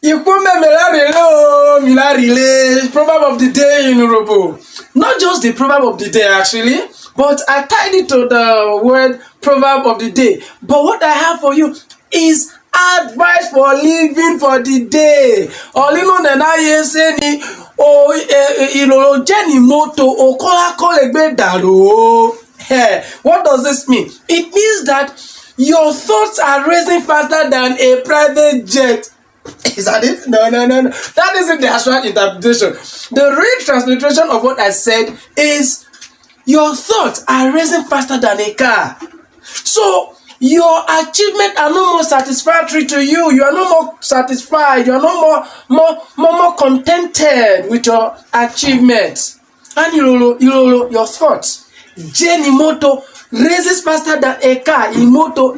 Proverb of the day in Urhobo. Not just the proverb of the day actually, but I tied it to the word proverb of the day. But what I have for you is advice for living for the day. Olimo nenaye se ni o Iroro jeni moto o kola kole gbe daro-o. What does this mean? It means that your thoughts are racing faster than a private jet. Is that it? No. That isn't the actual interpretation. The real transliteration of what I said is your thoughts are racing faster than a car. So your achievements are no more satisfactory to you. You are no more satisfied. You are no more contented with your achievements. And your thoughts. Jenny moto races faster than a car. Imoto